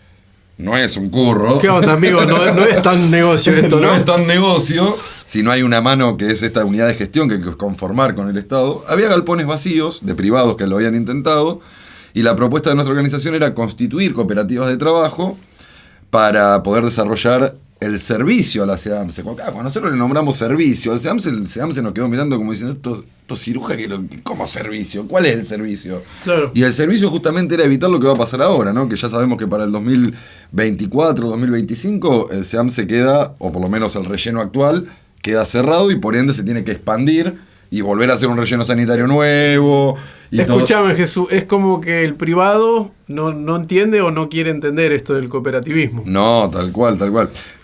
no es un curro. ¿Qué onda, amigo? No es tan negocio esto, ¿no? No es tan negocio, si no hay una mano que es esta unidad de gestión que hay que conformar con el Estado. Había galpones vacíos de privados que lo habían intentado, y la propuesta de nuestra organización era constituir cooperativas de trabajo para poder desarrollar el servicio a la SEAMSE. Cuando nosotros le nombramos servicio al SEAMSE, el SEAMSE nos quedó mirando como diciendo, estos cirujas, ¿cómo servicio? ¿Cuál es el servicio? Claro. Y el servicio justamente era evitar lo que va a pasar ahora, ¿no? Que ya sabemos que para el 2024, 2025, el SEAMSE queda, o por lo menos el relleno actual, queda cerrado y por ende se tiene que expandir y volver a hacer un relleno sanitario nuevo. Escúchame, Jesús, es como que el privado no entiende o no quiere entender esto del cooperativismo. No, tal cual.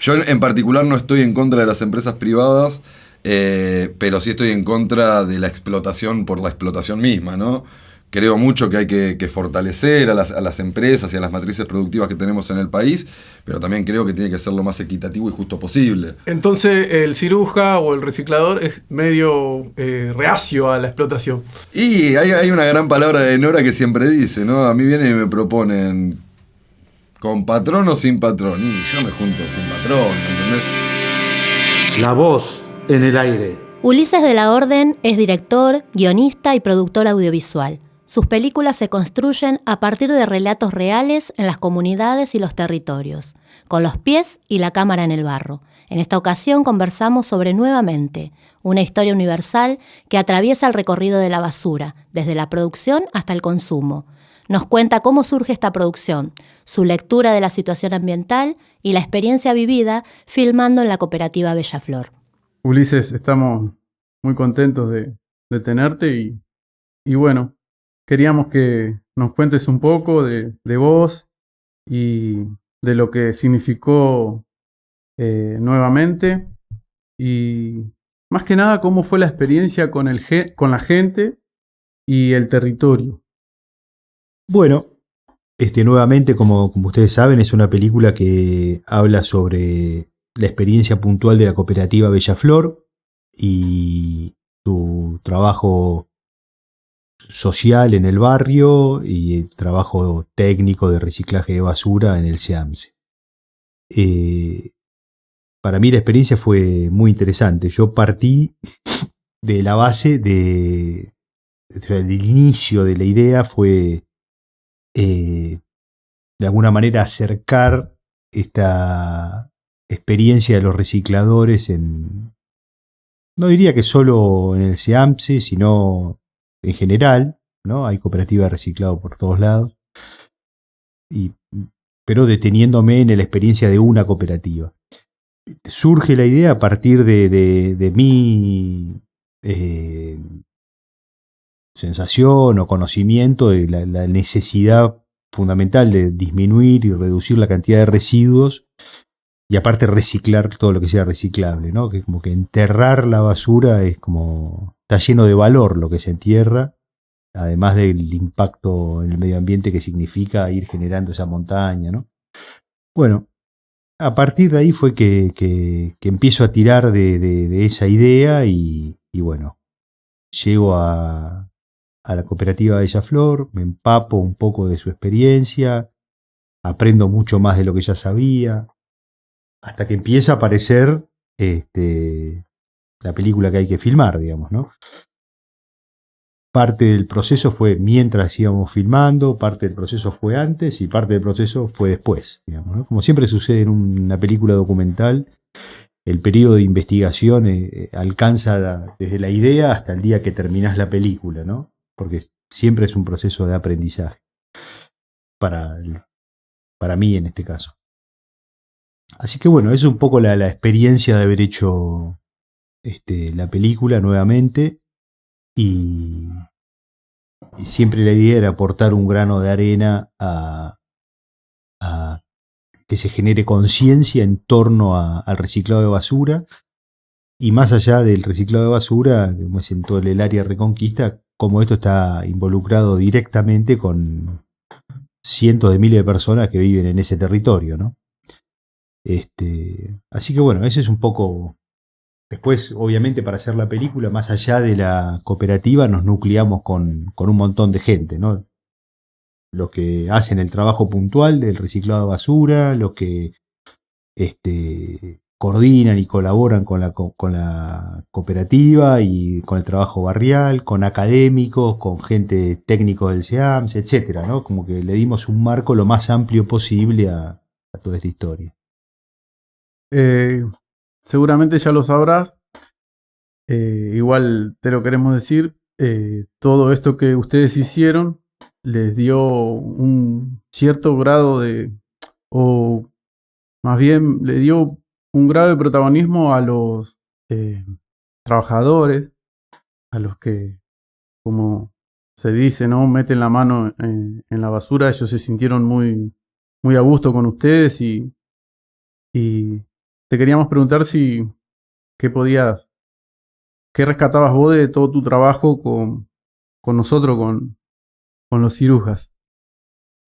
Yo en particular no estoy en contra de las empresas privadas, pero sí estoy en contra de la explotación por la explotación misma, ¿no? Creo mucho que hay que fortalecer a las empresas y a las matrices productivas que tenemos en el país, pero también creo que tiene que ser lo más equitativo y justo posible. Entonces el ciruja o el reciclador es medio reacio a la explotación. Y hay una gran palabra de Nora que siempre dice, ¿no? A mí vienen y me proponen con patrón o sin patrón, y yo me junto sin patrón, ¿entendés? La voz en el aire. Ulises de la Orden es director, guionista y productor audiovisual. Sus películas se construyen a partir de relatos reales en las comunidades y los territorios, con los pies y la cámara en el barro. En esta ocasión conversamos sobre Nuevamente, una historia universal que atraviesa el recorrido de la basura, desde la producción hasta el consumo. Nos cuenta cómo surge esta producción, su lectura de la situación ambiental y la experiencia vivida filmando en la cooperativa Bellaflor. Ulises, estamos muy contentos de tenerte y bueno, queríamos que nos cuentes un poco de vos y de lo que significó nuevamente y más que nada cómo fue la experiencia con la gente y el territorio. Bueno, nuevamente, como ustedes saben, es una película que habla sobre la experiencia puntual de la cooperativa Bellaflor y su trabajo social en el barrio y el trabajo técnico de reciclaje de basura en el SEAMSE. Para mí la experiencia fue muy interesante. Yo partí de la base del inicio de la idea fue de alguna manera acercar esta experiencia de los recicladores no diría que solo en el SEAMSE, sino en general, ¿no? Hay cooperativas de reciclado por todos lados, pero deteniéndome en la experiencia de una cooperativa. Surge la idea a partir de mi sensación o conocimiento de la necesidad fundamental de disminuir y reducir la cantidad de residuos y aparte reciclar todo lo que sea reciclable, ¿no? Que como que enterrar la basura es como está lleno de valor lo que se entierra, además del impacto en el medio ambiente que significa ir generando esa montaña, ¿no? Bueno, a partir de ahí fue que empiezo a tirar de esa idea y bueno, llego a la cooperativa Bellaflor, me empapo un poco de su experiencia, aprendo mucho más de lo que ya sabía, hasta que empieza a aparecer la película que hay que filmar, digamos, ¿no? Parte del proceso fue mientras íbamos filmando, parte del proceso fue antes y parte del proceso fue después, digamos, ¿no? Como siempre sucede en una película documental, el periodo de investigación alcanza desde la idea hasta el día que terminás la película, ¿no? Porque siempre es un proceso de aprendizaje para mí en este caso. Así que bueno, es un poco la experiencia de haber hecho la película nuevamente y siempre la idea era aportar un grano de arena a que se genere conciencia en torno al reciclado de basura y más allá del reciclado de basura, como es en todo el área de Reconquista, como esto está involucrado directamente con cientos de miles de personas que viven en ese territorio, ¿no? Así que bueno, eso es un poco. Después, obviamente, para hacer la película, más allá de la cooperativa, nos nucleamos con un montón de gente, ¿no? Los que hacen el trabajo puntual del reciclado de basura, los que coordinan y colaboran con la cooperativa y con el trabajo barrial, con académicos, con gente técnico del SEAMS, etcétera, ¿no? Como que le dimos un marco lo más amplio posible a toda esta historia. Seguramente ya lo sabrás, igual te lo queremos decir, todo esto que ustedes hicieron les dio un cierto grado o más bien le dio un grado de protagonismo a los trabajadores, a los que, como se dice, ¿no? Meten la mano en la basura. Ellos se sintieron muy, muy a gusto con ustedes y te queríamos preguntar qué rescatabas vos de todo tu trabajo con nosotros, con los cirujas.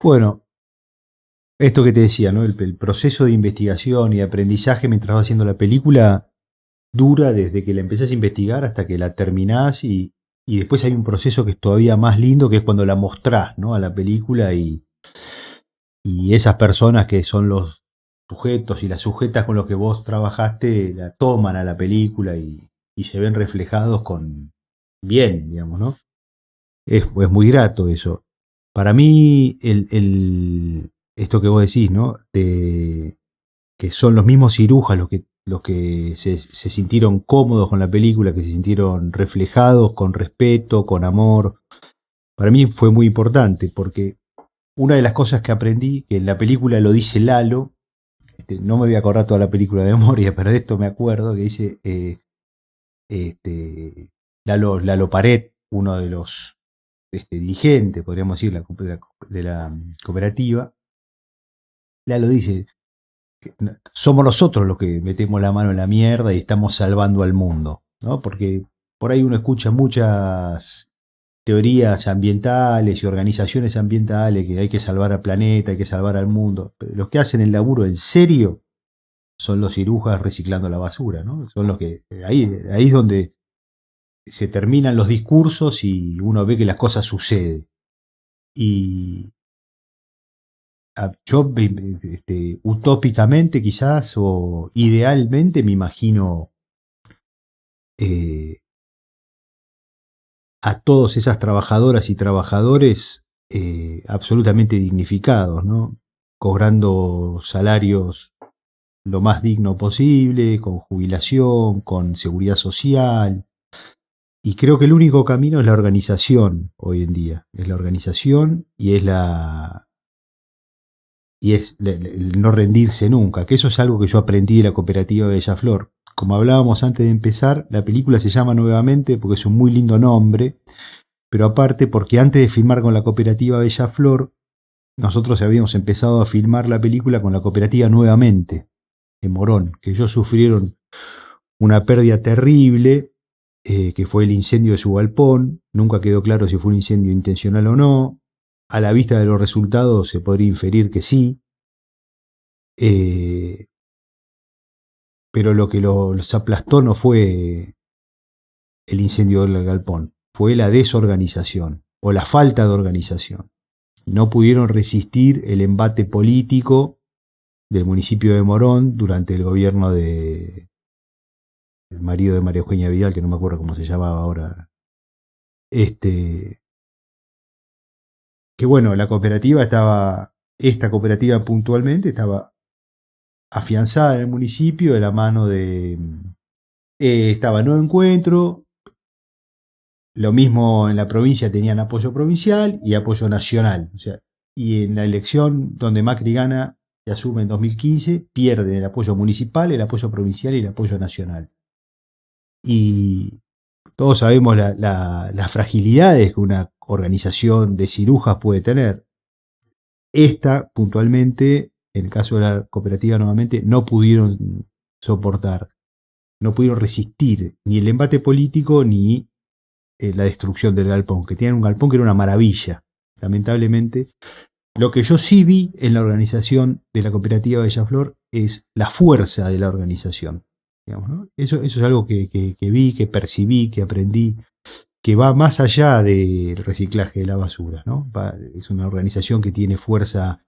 Bueno, esto que te decía, ¿no? El proceso de investigación y aprendizaje mientras vas haciendo la película dura desde que la empezás a investigar hasta que la terminás y después hay un proceso que es todavía más lindo, que es cuando la mostrás, ¿no? A la película y esas personas que son los sujetos y las sujetas con los que vos trabajaste la toman a la película y se ven reflejados bien, digamos, ¿no? Es muy grato eso. Para mí, esto que vos decís, ¿no? Que son los mismos cirujas los que se sintieron cómodos con la película, que se sintieron reflejados con respeto, con amor. Para mí fue muy importante porque una de las cosas que aprendí, que en la película lo dice Lalo, no me voy a acordar toda la película de memoria, pero de esto me acuerdo, que dice Lalo Paret, uno de los dirigentes, podríamos decir, de la cooperativa. Lalo dice, somos nosotros los que metemos la mano en la mierda y estamos salvando al mundo, ¿no? Porque por ahí uno escucha muchas teorías ambientales y organizaciones ambientales que hay que salvar al planeta, hay que salvar al mundo. Pero los que hacen el laburo en serio son los cirujas reciclando la basura, ¿no? Son los que ahí es donde se terminan los discursos y uno ve que las cosas suceden. Y yo utópicamente quizás o idealmente me imagino a todas esas trabajadoras y trabajadores absolutamente dignificados, ¿no? Cobrando salarios lo más digno posible, con jubilación, con seguridad social. Y creo que el único camino es la organización hoy en día. Es la organización y es el no rendirse nunca, que eso es algo que yo aprendí de la cooperativa Bellaflor. Como hablábamos antes de empezar, la película se llama Nuevamente porque es un muy lindo nombre, pero aparte porque antes de filmar con la cooperativa Bellaflor, nosotros habíamos empezado a filmar la película con la cooperativa Nuevamente, en Morón, que ellos sufrieron una pérdida terrible, que fue el incendio de su galpón. Nunca quedó claro si fue un incendio intencional o no. A la vista de los resultados se podría inferir que sí. Pero lo que los aplastó no fue el incendio del galpón, fue la desorganización o la falta de organización. No pudieron resistir el embate político del municipio de Morón durante el gobierno del marido de María Eugenia Vidal, que no me acuerdo cómo se llamaba ahora. Que bueno, la cooperativa esta cooperativa puntualmente estaba afianzada en el municipio de la mano de... estaba Nuevo Encuentro, lo mismo en la provincia tenían apoyo provincial y apoyo nacional. O sea, y en la elección donde Macri gana y asume en 2015, pierden el apoyo municipal, el apoyo provincial y el apoyo nacional. Y todos sabemos las fragilidades que una organización de cirujas puede tener. Esta, puntualmente, en el caso de la cooperativa Nuevamente, no pudieron soportar, no pudieron resistir ni el embate político ni la destrucción del galpón, que tenían un galpón que era una maravilla. Lamentablemente, lo que yo sí vi en la organización de la cooperativa Bellaflor es la fuerza de la organización. Digamos, ¿no? Eso es algo que vi, que percibí, que aprendí, que va más allá del reciclaje de la basura, ¿no? Es una organización que tiene fuerza,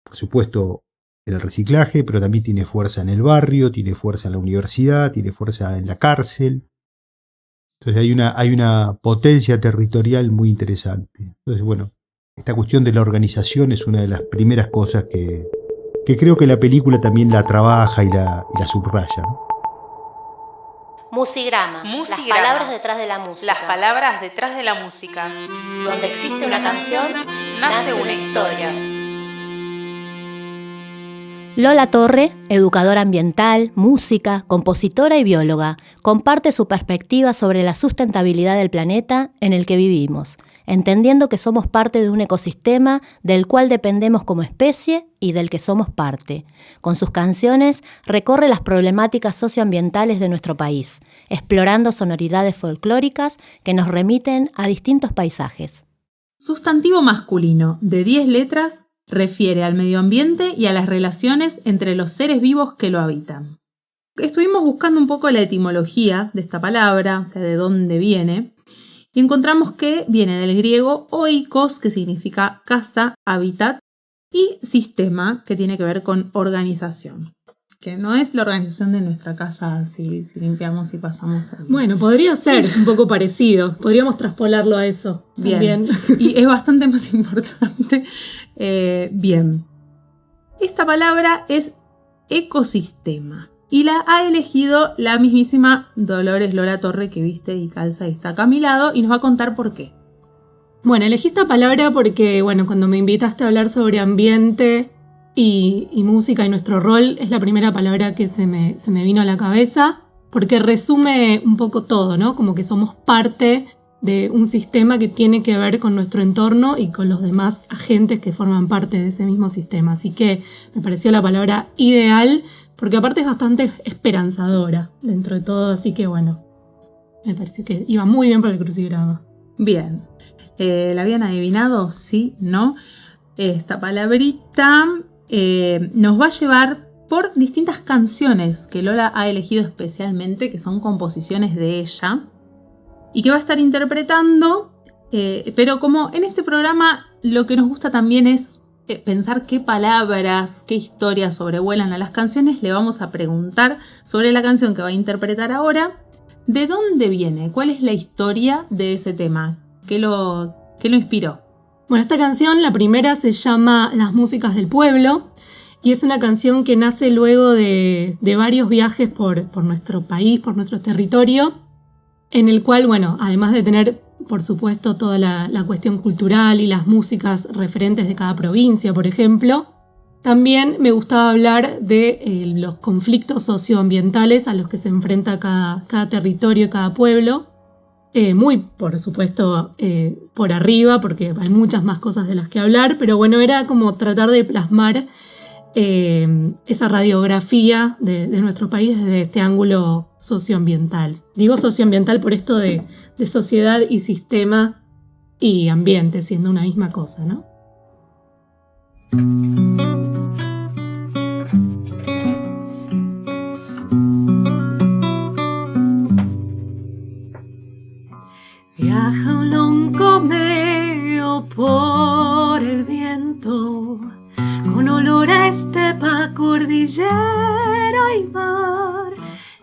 por supuesto, en el reciclaje, pero también tiene fuerza en el barrio, tiene fuerza en la universidad, tiene fuerza en la cárcel. Entonces hay una potencia territorial muy interesante. Entonces, bueno, esta cuestión de la organización es una de las primeras cosas que creo que la película también la trabaja y la subraya, ¿no? Musigrama. Las palabras detrás de la música. Las palabras detrás de la música. Donde existe una canción, nace una historia. Lola Torre, educadora ambiental, música, compositora y bióloga, comparte su perspectiva sobre la sustentabilidad del planeta en el que vivimos, entendiendo que somos parte de un ecosistema del cual dependemos como especie y del que somos parte. Con sus canciones recorre las problemáticas socioambientales de nuestro país, explorando sonoridades folclóricas que nos remiten a distintos paisajes. Sustantivo masculino de 10 letras refiere al medio ambiente y a las relaciones entre los seres vivos que lo habitan. Estuvimos buscando un poco la etimología de esta palabra, o sea, de dónde viene, y encontramos que viene del griego oikos, que significa casa, hábitat, y sistema, que tiene que ver con organización. Que no es la organización de nuestra casa si limpiamos y pasamos el... Bueno, podría ser un poco parecido. Podríamos traspolarlo a eso. Bien. Y es bastante más importante. Bien. Esta palabra es ecosistema. Y la ha elegido la mismísima Dolores Lola Torre, que viste y calza y está acá a mi lado, y nos va a contar por qué. Bueno, elegí esta palabra porque, bueno, cuando me invitaste a hablar sobre ambiente y música y nuestro rol, es la primera palabra que se me vino a la cabeza, porque resume un poco todo, ¿no? Como que somos parte de un sistema que tiene que ver con nuestro entorno y con los demás agentes que forman parte de ese mismo sistema. Así que me pareció la palabra ideal, porque aparte es bastante esperanzadora dentro de todo, así que bueno, me pareció que iba muy bien para el crucigrama. Bien. ¿La habían adivinado? Sí, ¿no? Esta palabrita nos va a llevar por distintas canciones que Lola ha elegido especialmente, que son composiciones de ella, y que va a estar interpretando, pero como en este programa lo que nos gusta también es pensar qué palabras, qué historias sobrevuelan a las canciones, le vamos a preguntar sobre la canción que va a interpretar ahora, ¿de dónde viene? ¿Cuál es la historia de ese tema? ¿Qué lo inspiró? Bueno, esta canción, la primera, se llama Las Músicas del Pueblo y es una canción que nace luego de varios viajes por nuestro país, por nuestro territorio, en el cual, bueno, además de tener, por supuesto, toda la cuestión cultural y las músicas referentes de cada provincia, por ejemplo, también me gustaba hablar de los conflictos socioambientales a los que se enfrenta cada territorio, cada pueblo, muy, por supuesto, por arriba, porque hay muchas más cosas de las que hablar, pero bueno, era como tratar de plasmar esa radiografía de nuestro país desde este ángulo socioambiental. Digo socioambiental por esto de sociedad y sistema y ambiente, siendo una misma cosa, ¿no? Viaja un loncomeo por el viento, con olor a estepa, cordillera y mar,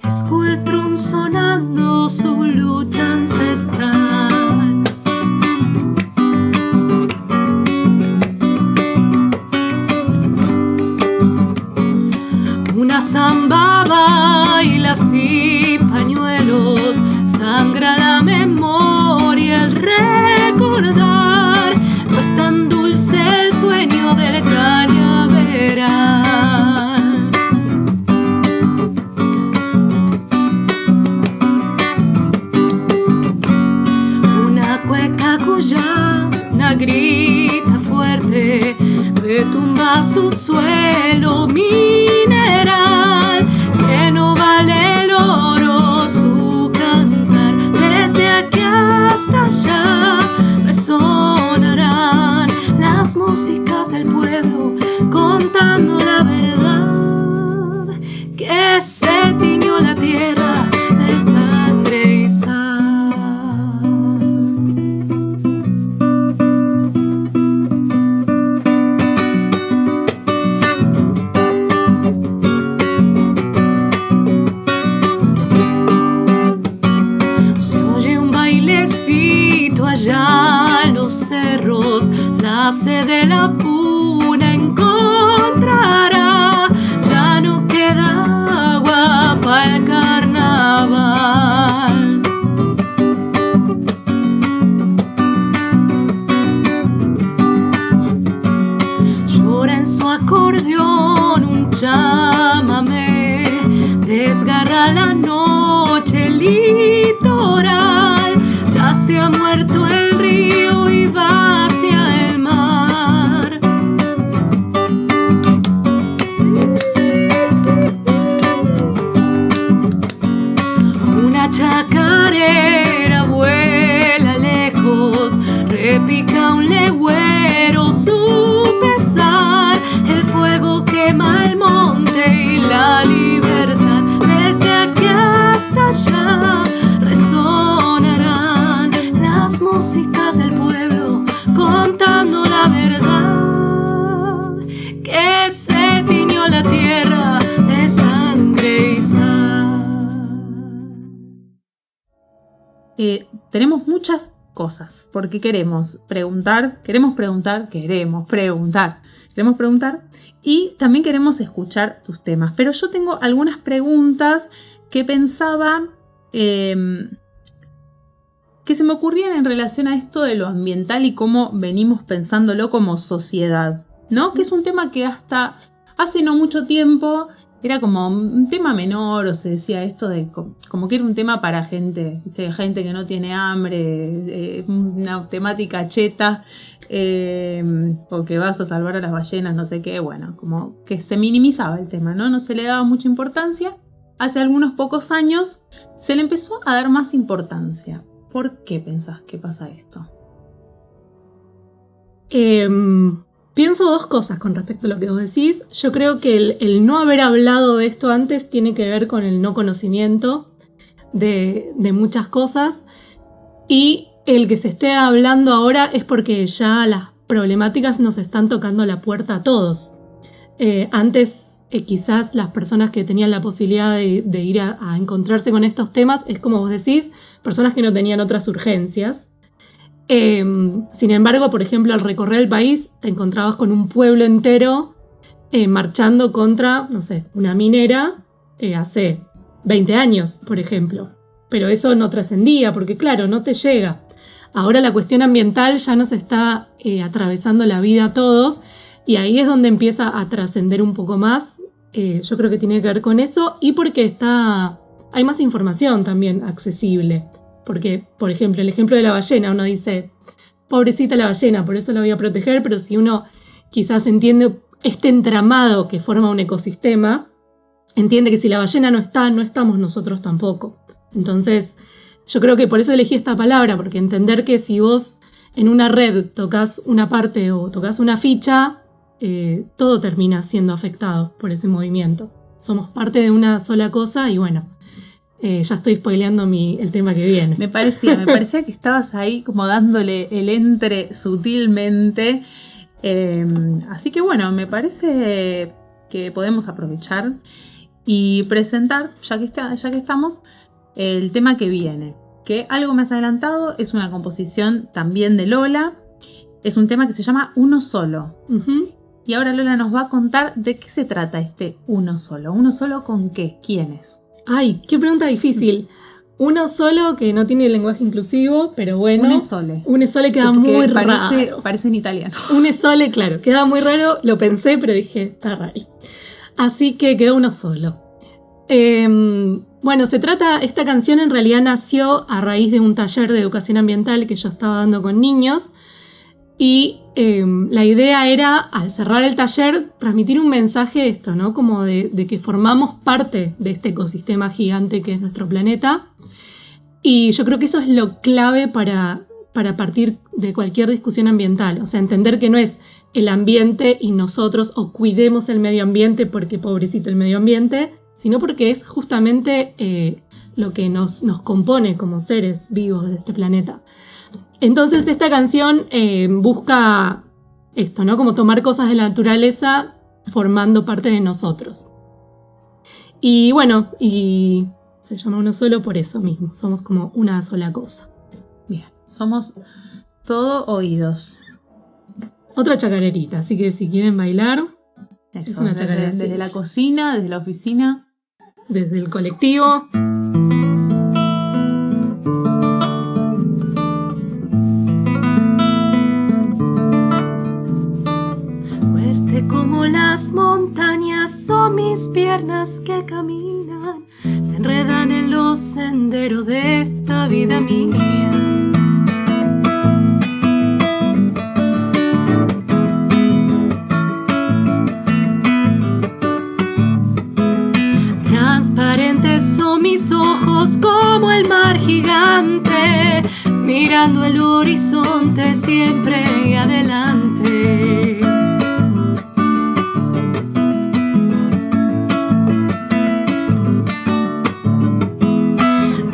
escultrum sonando su lucha ancestral. Una zamba baila sin pañuelos, sangra la memoria al recordar, no es tan dulce el sueño del cañaveral. Una cueca cuyana grita fuerte, retumba su suelo mineral, que no vale el oro su cantar, desde aquí hasta allá resonarán las músicas del pueblo, contando la verdad, que se tiñó la tierra de sangre y sal. Allá en los cerros, la sed de la puna encontrará, ya no queda agua para el carnaval. Llora en su acordeón un chamamé, desgarra la noche litoral, ya se ha muerto el río y va hacia el mar. Una chacarera vuela lejos, repica un legüero su pesar, el fuego quema el monte y la libertad, desde aquí hasta allá resonarán las músicas del pueblo, contando la verdad, que se tiñó la tierra de sangre y sal. Tenemos muchas cosas, porque queremos preguntar, y también queremos escuchar tus temas. Pero yo tengo algunas preguntas que pensaba que se me ocurrían en relación a esto de lo ambiental y cómo venimos pensándolo como sociedad, ¿no? Que es un tema que hasta hace no mucho tiempo era como un tema menor, o se decía esto de como que era un tema para gente que no tiene hambre, una temática cheta, porque vas a salvar a las ballenas, no sé qué, bueno, como que se minimizaba el tema, ¿no? No se le daba mucha importancia. Hace algunos pocos años se le empezó a dar más importancia. ¿Por qué pensás que pasa esto? Pienso dos cosas con respecto a lo que vos decís. Yo creo que el no haber hablado de esto antes tiene que ver con el no conocimiento de muchas cosas, y el que se esté hablando ahora es porque ya las problemáticas nos están tocando la puerta a todos. Antes quizás las personas que tenían la posibilidad de ir a encontrarse con estos temas, es como vos decís, personas que no tenían otras urgencias. Sin embargo, por ejemplo, al recorrer el país te encontrabas con un pueblo entero marchando contra, no sé, una minera hace 20 años, por ejemplo. Pero eso no trascendía porque, claro, no te llega. Ahora la cuestión ambiental ya nos está atravesando la vida a todos, y ahí es donde empieza a trascender un poco más. Yo creo que tiene que ver con eso, y porque hay más información también accesible. Porque, por ejemplo, el ejemplo de la ballena, uno dice, pobrecita la ballena, por eso la voy a proteger, pero si uno quizás entiende este entramado que forma un ecosistema, entiende que si la ballena no está, no estamos nosotros tampoco. Entonces, yo creo que por eso elegí esta palabra, porque entender que si vos en una red tocas una parte o tocas una ficha, todo termina siendo afectado por ese movimiento. Somos parte de una sola cosa y bueno, ya estoy spoileando el tema que viene. Me parecía que estabas ahí como dándole el entre sutilmente. Así que bueno, me parece que podemos aprovechar y presentar, ya que estamos, el tema que viene. Que algo me has adelantado, es una composición también de Lola. Es un tema que se llama Uno Solo. Uh-huh. Y ahora Lola nos va a contar de qué se trata este Uno Solo. ¿Uno solo con qué? ¿Quién es? Ay, qué pregunta difícil. Uno solo que no tiene lenguaje inclusivo, pero bueno. Une sole queda porque muy raro. Parece en italiano. Une sole, claro, queda muy raro. Lo pensé, pero dije, está raro. Así que quedó Uno Solo. Bueno, esta canción en realidad nació a raíz de un taller de educación ambiental que yo estaba dando con niños. Y la idea era, al cerrar el taller, transmitir un mensaje de esto, ¿no? Como de que formamos parte de este ecosistema gigante que es nuestro planeta. Y yo creo que eso es lo clave para partir de cualquier discusión ambiental. O sea, entender que no es el ambiente y nosotros, o cuidemos el medio ambiente porque pobrecito el medio ambiente, sino porque es justamente lo que nos compone como seres vivos de este planeta. Entonces esta canción busca esto, ¿no? Como tomar cosas de la naturaleza formando parte de nosotros. Y bueno, y se llama Uno Solo por eso mismo, somos como una sola cosa. Bien, somos todo oídos. Otra chacarerita, así que si quieren bailar, eso, es una chacarera. Desde la cocina, desde la oficina, desde el colectivo. Como las montañas son mis piernas que caminan, se enredan en los senderos de esta vida mía. Transparentes son mis ojos como el mar gigante, mirando el horizonte siempre y adelante.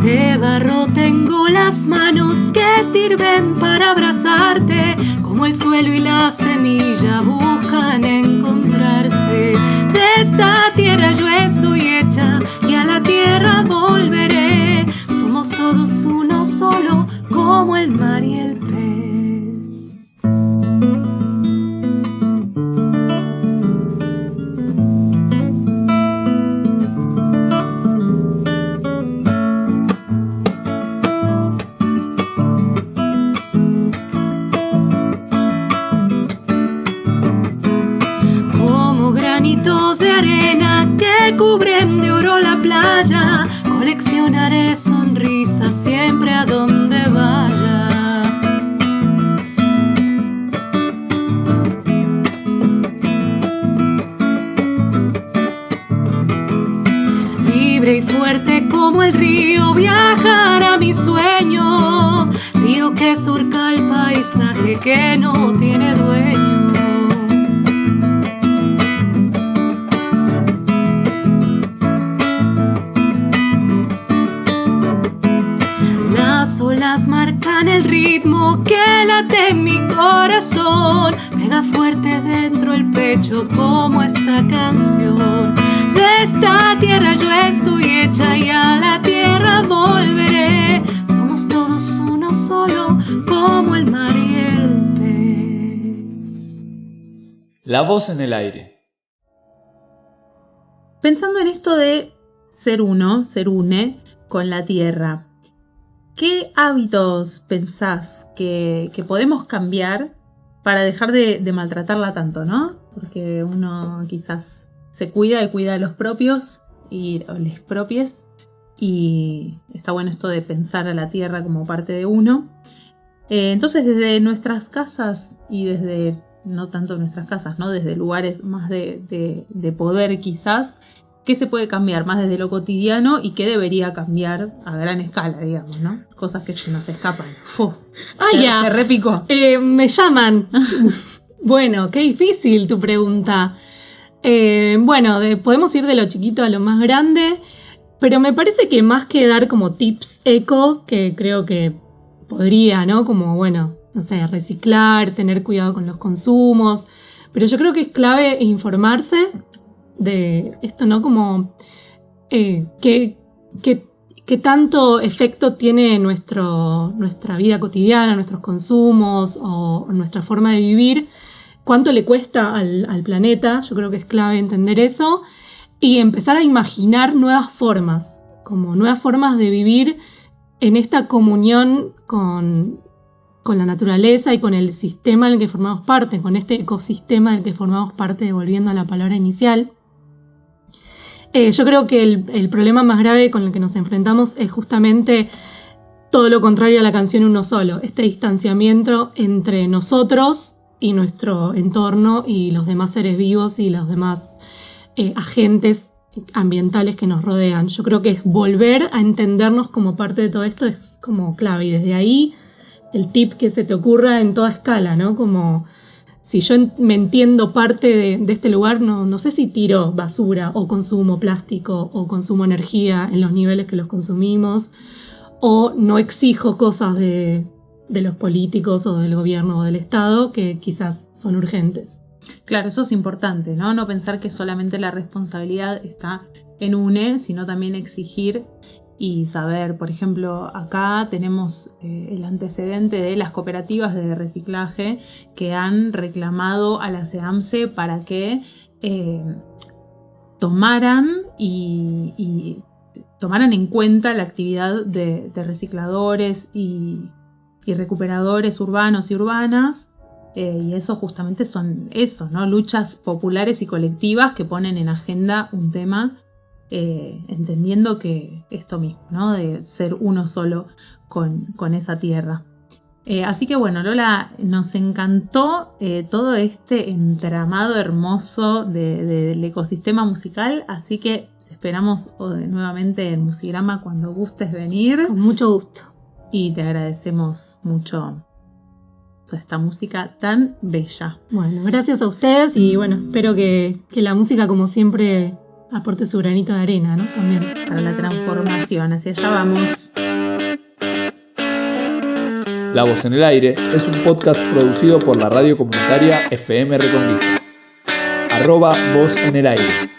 De barro tengo las manos que sirven para abrazarte, como el suelo y la semilla buscan encontrarse. De esta tierra yo estoy hecha y a la tierra volveré. Somos todos uno solo, como el mar y el pez. granitos de arena que cubren de oro la playa. Coleccionaré sonrisas siempre a donde vaya. Libre y fuerte como el río, viajará mi sueño. Río que surca el paisaje que no tiene dueño. Las olas marcan el ritmo que late en mi corazón. Pega fuerte dentro el pecho como esta canción. De esta tierra yo estoy hecha y a la tierra volveré. Somos todos uno solo como el mar y el pez. La voz en el aire. Pensando en esto de ser uno, ser une con la tierra, ¿qué hábitos pensás que podemos cambiar para dejar de maltratarla tanto, ¿no? Porque uno quizás se cuida y cuida de los propios y les propies, y está bueno esto de pensar a la tierra como parte de uno. Entonces, desde nuestras casas y desde, no tanto nuestras casas, ¿no? Desde lugares más de poder quizás, ¿qué se puede cambiar más desde lo cotidiano y qué debería cambiar a gran escala, digamos, ¿no? Cosas que se nos escapan. Se repicó. Me llaman. Bueno, qué difícil tu pregunta. Podemos ir de lo chiquito a lo más grande, pero me parece que más que dar como tips eco, que creo que podría, ¿no? Como, bueno, no sé, reciclar, tener cuidado con los consumos, pero yo creo que es clave informarse de esto, ¿no? Como qué tanto efecto tiene nuestra vida cotidiana, nuestros consumos o nuestra forma de vivir, cuánto le cuesta al planeta. Yo creo que es clave entender eso y empezar a imaginar nuevas formas de vivir en esta comunión con la naturaleza y con el sistema del que formamos parte, con este ecosistema del que formamos parte, volviendo a la palabra inicial. Yo creo que el problema más grave con el que nos enfrentamos es justamente todo lo contrario a la canción Uno Solo, este distanciamiento entre nosotros y nuestro entorno y los demás seres vivos y los demás agentes ambientales que nos rodean. Yo creo que es volver a entendernos como parte de todo esto es como clave, y desde ahí el tip que se te ocurra en toda escala, ¿no? Como si yo me entiendo parte de este lugar, no sé si tiro basura o consumo plástico o consumo energía en los niveles que los consumimos, o no exijo cosas de los políticos o del gobierno o del Estado que quizás son urgentes. Claro, eso es importante, ¿no? No pensar que solamente la responsabilidad está en UNE, sino también exigir y saber. Por ejemplo, acá tenemos el antecedente de las cooperativas de reciclaje que han reclamado a la SEAMSE para que tomaran en cuenta la actividad de recicladores y recuperadores urbanos y urbanas. Y eso justamente son eso, ¿no? Luchas populares y colectivas que ponen en agenda un tema, entendiendo que esto mismo, ¿no? De ser uno solo con esa tierra. Así que bueno, Lola, nos encantó todo este entramado hermoso del ecosistema musical, así que te esperamos nuevamente en Musigrama cuando gustes venir. Con mucho gusto. Y te agradecemos mucho toda esta música tan bella. Bueno, gracias a ustedes y bueno, espero que la música, como siempre, aporte su granito de arena, ¿no? También. Para la transformación, hacia allá vamos. La Voz en el Aire es un podcast producido por la radio comunitaria FM Reconquista. @Voz en el Aire.